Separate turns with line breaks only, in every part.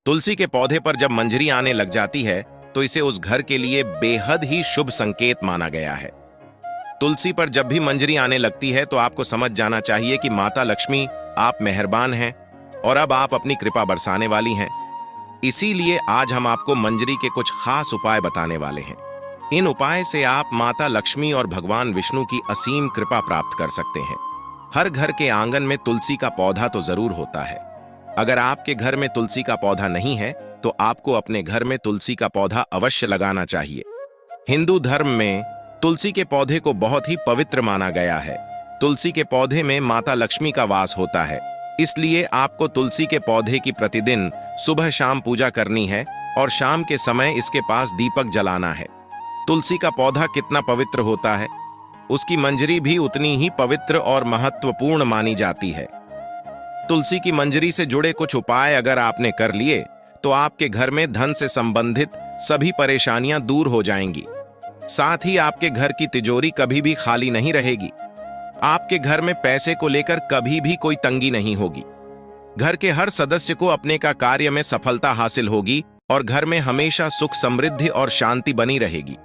तुलसी के पौधे पर जब मंजरी आने लग जाती है तो इसे उस घर के लिए बेहद ही शुभ संकेत माना गया है। तुलसी पर जब भी मंजरी आने लगती है तो आपको समझ जाना चाहिए कि माता लक्ष्मी आप मेहरबान हैं और अब आप अपनी कृपा बरसाने वाली हैं। इसीलिए आज हम आपको मंजरी के कुछ खास उपाय बताने वाले हैं। इन उपाय से आप माता लक्ष्मी और भगवान विष्णु की असीम कृपा प्राप्त कर सकते हैं। हर घर के आंगन में तुलसी का पौधा तो जरूर होता है। अगर आपके घर में तुलसी का पौधा नहीं है तो आपको अपने घर में तुलसी का पौधा अवश्य लगाना चाहिए। हिंदू धर्म में तुलसी के पौधे को बहुत ही पवित्र माना गया है। तुलसी के पौधे में माता लक्ष्मी का वास होता है, इसलिए आपको तुलसी के पौधे की प्रतिदिन सुबह शाम पूजा करनी है और शाम के समय इसके पास दीपक जलाना है। तुलसी का पौधा कितना पवित्र होता है, उसकी मंजरी भी उतनी ही पवित्र और महत्वपूर्ण मानी जाती है। तुलसी की मंजरी से जुड़े कुछ उपाय अगर आपने कर लिए तो आपके घर में धन से संबंधित सभी परेशानियां दूर हो जाएंगी। साथ ही आपके घर की तिजोरी कभी भी खाली नहीं रहेगी। आपके घर में पैसे को लेकर कभी भी कोई तंगी नहीं होगी। घर के हर सदस्य को अपने का कार्य में सफलता हासिल होगी और घर में हमेशा सुख समृद्धि और शांति बनी रहेगी।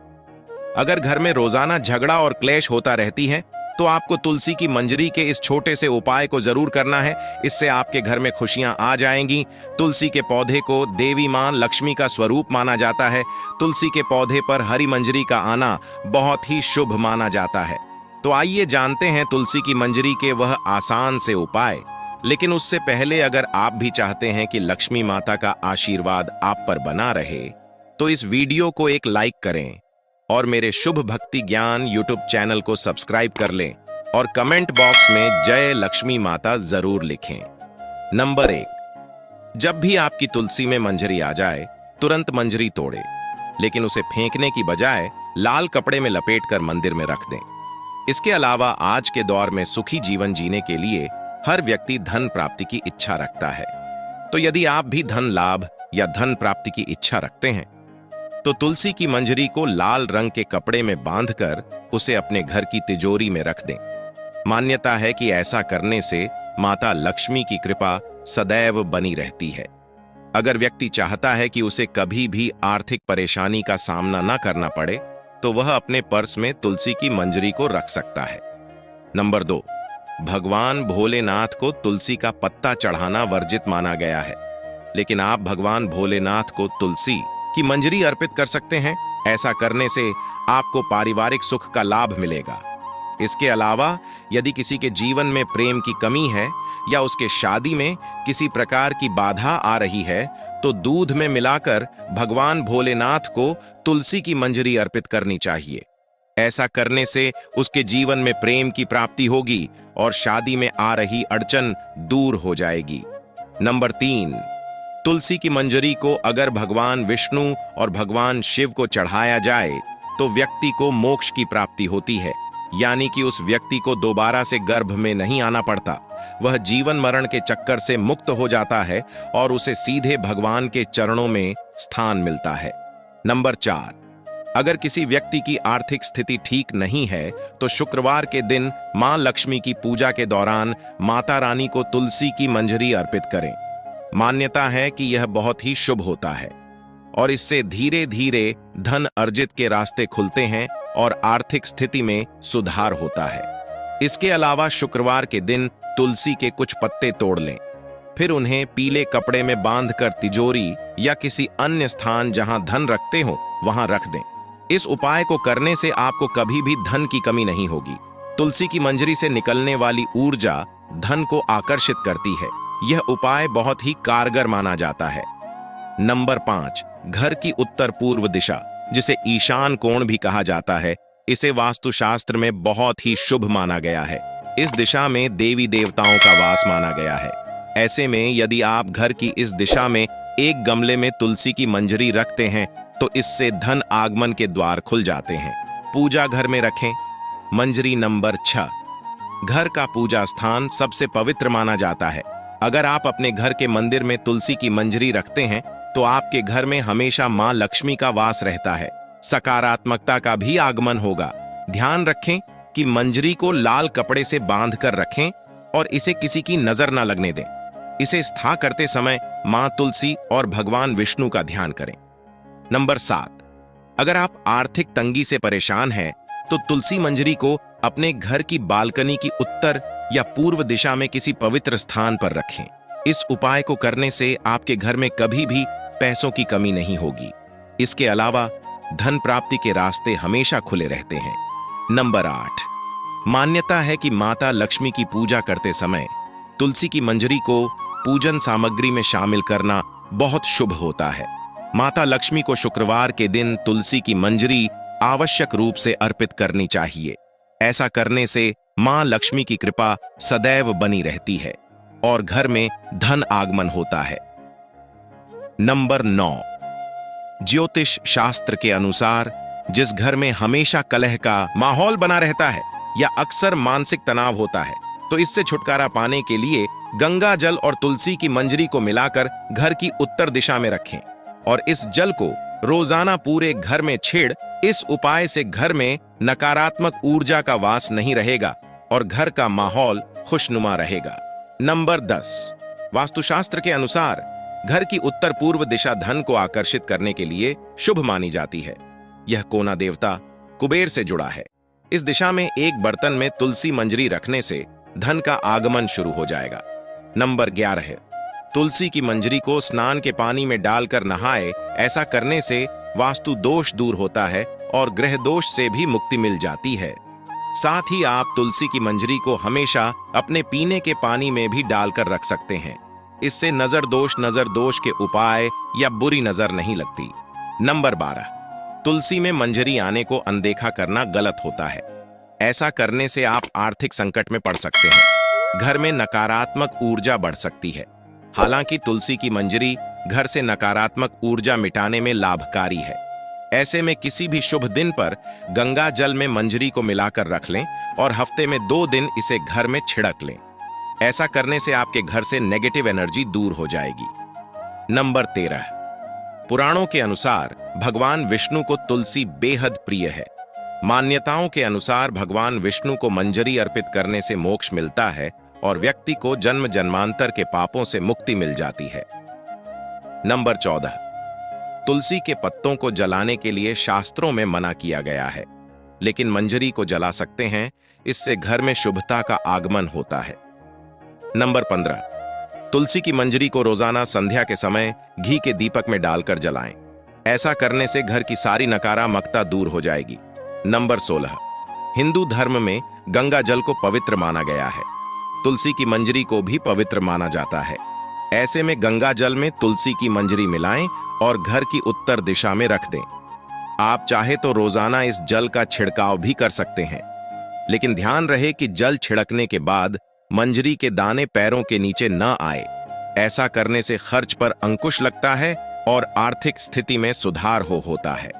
अगर घर में रोजाना झगड़ा और क्लेश होता रहती है तो आपको तुलसी की मंजरी के इस छोटे से उपाय को जरूर करना है। इससे आपके घर में खुशियां आ जाएंगी। तुलसी के पौधे को देवी मां लक्ष्मी का स्वरूप माना जाता है। तुलसी के पौधे पर हरी मंजरी का आना बहुत ही शुभ माना जाता है। तो आइए जानते हैं तुलसी की मंजरी के वह आसान से उपाय। लेकिन उससे पहले अगर आप भी चाहते हैं कि लक्ष्मी माता का आशीर्वाद आप पर बना रहे तो इस वीडियो को एक लाइक करें और मेरे शुभ भक्ति ज्ञान यूट्यूब चैनल को सब्सक्राइब कर लें और कमेंट बॉक्स में जय लक्ष्मी माता जरूर लिखें। नंबर 1, जब भी आपकी तुलसी में मंजरी आ जाए तुरंत मंजरी तोड़े, लेकिन उसे फेंकने की बजाय लाल कपड़े में लपेटकर मंदिर में रख दें। इसके अलावा आज के दौर में सुखी जीवन जीने के लिए हर व्यक्ति धन प्राप्ति की इच्छा रखता है। तो यदि आप भी धन लाभ या धन प्राप्ति की इच्छा रखते हैं तो तुलसी की मंजरी को लाल रंग के कपड़े में बांधकर उसे अपने घर की तिजोरी में रख दें। मान्यता है कि ऐसा करने से माता लक्ष्मी की कृपा सदैव बनी रहती है। अगर व्यक्ति चाहता है कि उसे कभी भी आर्थिक परेशानी का सामना न करना पड़े तो वह अपने पर्स में तुलसी की मंजरी को रख सकता है। नंबर 2, भगवान भोलेनाथ को तुलसी का पत्ता चढ़ाना वर्जित माना गया है, लेकिन आप भगवान भोलेनाथ को तुलसी की मंजरी अर्पित कर सकते हैं। ऐसा करने से आपको पारिवारिक सुख का लाभ मिलेगा। इसके अलावा यदि किसी के जीवन में प्रेम की कमी है या उसके शादी में किसी प्रकार की बाधा आ रही है तो दूध में मिलाकर भगवान भोलेनाथ को तुलसी की मंजरी अर्पित करनी चाहिए। ऐसा करने से उसके जीवन में प्रेम की प्राप्ति होगी और शादी में आ रही अड़चन दूर हो जाएगी। नंबर 3, तुलसी की मंजरी को अगर भगवान विष्णु और भगवान शिव को चढ़ाया जाए तो व्यक्ति को मोक्ष की प्राप्ति होती है, यानी कि उस व्यक्ति को दोबारा से गर्भ में नहीं आना पड़ता। वह जीवन मरण के चक्कर से मुक्त हो जाता है और उसे सीधे भगवान के चरणों में स्थान मिलता है। नंबर 4, अगर किसी व्यक्ति की आर्थिक स्थिति ठीक नहीं है तो शुक्रवार के दिन मां लक्ष्मी की पूजा के दौरान माता रानी को तुलसी की मंजरी अर्पित करें। मान्यता है कि यह बहुत ही शुभ होता है और इससे धीरे धीरे धन अर्जित के रास्ते खुलते हैं और आर्थिक स्थिति में सुधार होता है। इसके अलावा शुक्रवार के दिन तुलसी के कुछ पत्ते तोड़ लें, फिर उन्हें पीले कपड़े में बांधकर तिजोरी या किसी अन्य स्थान जहां धन रखते हो वहां रख दें। इस उपाय को करने से आपको कभी भी धन की कमी नहीं होगी। तुलसी की मंजरी से निकलने वाली ऊर्जा धन को आकर्षित करती है। यह उपाय बहुत ही कारगर माना जाता है। नंबर 5, घर की उत्तर पूर्व दिशा, जिसे ईशान कोण भी कहा जाता है, इसे वास्तुशास्त्र में बहुत ही शुभ माना गया है। इस दिशा में देवी देवताओं का वास माना गया है। ऐसे में यदि आप घर की इस दिशा में एक गमले में तुलसी की मंजरी रखते हैं तो इससे धन आगमन के द्वार खुल जाते हैं। पूजा घर में रखें। मंजरी नंबर 6, घर का पूजा स्थान सबसे पवित्र माना जाता है। अगर आप अपने घर के मंदिर में तुलसी की मंजरी रखते हैं तो आपके घर में हमेशा मां लक्ष्मी का वास रहता है, सकारात्मकता का भी आगमन होगा। ध्यान रखें कि मंजरी को लाल कपड़े से बांधकर रखें और इसे किसी की नजर न लगने दें। इसे स्थापन करते समय मां तुलसी और भगवान विष्णु का ध्यान करें। नंबर 7, अगर आप आर्थिक तंगी से परेशान हैं तो तुलसी मंजरी को अपने घर की बालकनी की उत्तर या पूर्व दिशा में किसी पवित्र स्थान पर रखें। इस उपाय को करने से आपके घर में कभी भी पैसों की कमी नहीं होगी। इसके अलावा धन प्राप्ति के रास्ते हमेशा खुले रहते हैं। नंबर 8, मान्यता है कि माता लक्ष्मी की पूजा करते समय तुलसी की मंजरी को पूजन सामग्री में शामिल करना बहुत शुभ होता है। माता लक्ष्मी को शुक्रवार के दिन तुलसी की मंजरी आवश्यक रूप से अर्पित करनी चाहिए। ऐसा करने से मां लक्ष्मी की कृपा सदैव बनी रहती है और घर में धन आगमन होता है। नंबर 9, ज्योतिष शास्त्र के अनुसार जिस घर में हमेशा कलह का माहौल बना रहता है या अक्सर मानसिक तनाव होता है, तो इससे छुटकारा पाने के लिए गंगा जल और तुलसी की मंजरी को मिलाकर घर की उत्तर दिशा में रखें और इस जल को रोजाना पूरे घर में छेड़। इस उपाय से घर में नकारात्मक ऊर्जा का वास नहीं रहेगा और घर का माहौल खुशनुमा रहेगा। नंबर 10, वास्तुशास्त्र के अनुसार घर की उत्तर पूर्व दिशा धन को आकर्षित करने के लिए शुभ मानी जाती है। यह कोना देवता कुबेर से जुड़ा है। इस दिशा में एक बर्तन में तुलसी मंजरी रखने से धन का आगमन शुरू हो जाएगा। नंबर 11, तुलसी की मंजरी को स्नान के पानी में डालकर नहाए। ऐसा करने से वास्तु दोष दूर होता है और ग्रह दोष से भी मुक्ति मिल जाती है। साथ ही आप तुलसी की मंजरी को हमेशा अपने पीने के पानी में भी डालकर रख सकते हैं। इससे नजर दोष के उपाय या बुरी नजर नहीं लगती। नंबर 12, तुलसी में मंजरी आने को अनदेखा करना गलत होता है। ऐसा करने से आप आर्थिक संकट में पड़ सकते हैं। घर में नकारात्मक ऊर्जा बढ़ सकती है। हालांकि तुलसी की मंजरी घर से नकारात्मक ऊर्जा मिटाने में लाभकारी है। ऐसे में किसी भी शुभ दिन पर गंगा जल में मंजरी को मिलाकर रख लें और हफ्ते में 2 दिन इसे घर में छिड़क लें। ऐसा करने से आपके घर से नेगेटिव एनर्जी दूर हो जाएगी। नंबर 13, पुराणों के अनुसार भगवान विष्णु को तुलसी बेहद प्रिय है। मान्यताओं के अनुसार भगवान विष्णु को मंजरी अर्पित करने से मोक्ष मिलता है और व्यक्ति को जन्म जन्मांतर के पापों से मुक्ति मिल जाती है। नंबर 14, तुलसी के पत्तों को जलाने के लिए शास्त्रों में मना किया गया है, लेकिन मंजरी को जला सकते हैं। इससे घर में शुभता का आगमन होता है। नंबर 15, तुलसी की मंजरी को रोजाना संध्या के समय घी के दीपक में डालकर जलाएं। ऐसा करने से घर की सारी नकारात्मकता दूर हो जाएगी। नंबर 16, हिंदू धर्म में गंगा जल को पवित्र माना गया है। तुलसी की मंजरी को भी पवित्र माना जाता है। ऐसे में गंगा जल में तुलसी की मंजरी मिलाएं और घर की उत्तर दिशा में रख दें। आप चाहे तो रोजाना इस जल का छिड़काव भी कर सकते हैं, लेकिन ध्यान रहे कि जल छिड़कने के बाद मंजरी के दाने पैरों के नीचे न आए। ऐसा करने से खर्च पर अंकुश लगता है और आर्थिक स्थिति में सुधार होता है।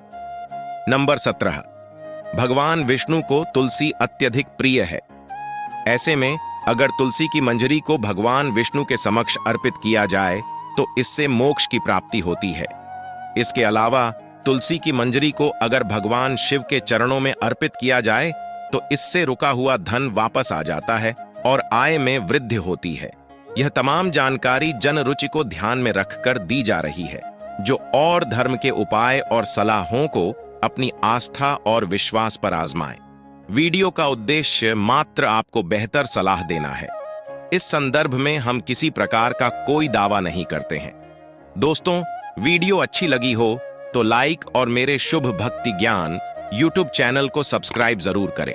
नंबर 17, भगवान विष्णु को तुलसी अत्यधिक प्रिय है। ऐसे में अगर तुलसी की मंजरी को भगवान विष्णु के समक्ष अर्पित किया जाए तो इससे मोक्ष की प्राप्ति होती है। इसके अलावा तुलसी की मंजरी को अगर भगवान शिव के चरणों में अर्पित किया जाए तो इससे रुका हुआ धन वापस आ जाता है और आय में वृद्धि होती है। यह तमाम जानकारी जन रुचि को ध्यान में रखकर दी जा रही है, जो और धर्म के उपाय और सलाहों को अपनी आस्था और विश्वास पर आजमाएं। वीडियो का उद्देश्य मात्र आपको बेहतर सलाह देना है। इस संदर्भ में हम किसी प्रकार का कोई दावा नहीं करते हैं। दोस्तों, वीडियो अच्छी लगी हो तो लाइक और मेरे शुभ भक्ति ज्ञान YouTube चैनल को सब्सक्राइब जरूर करें।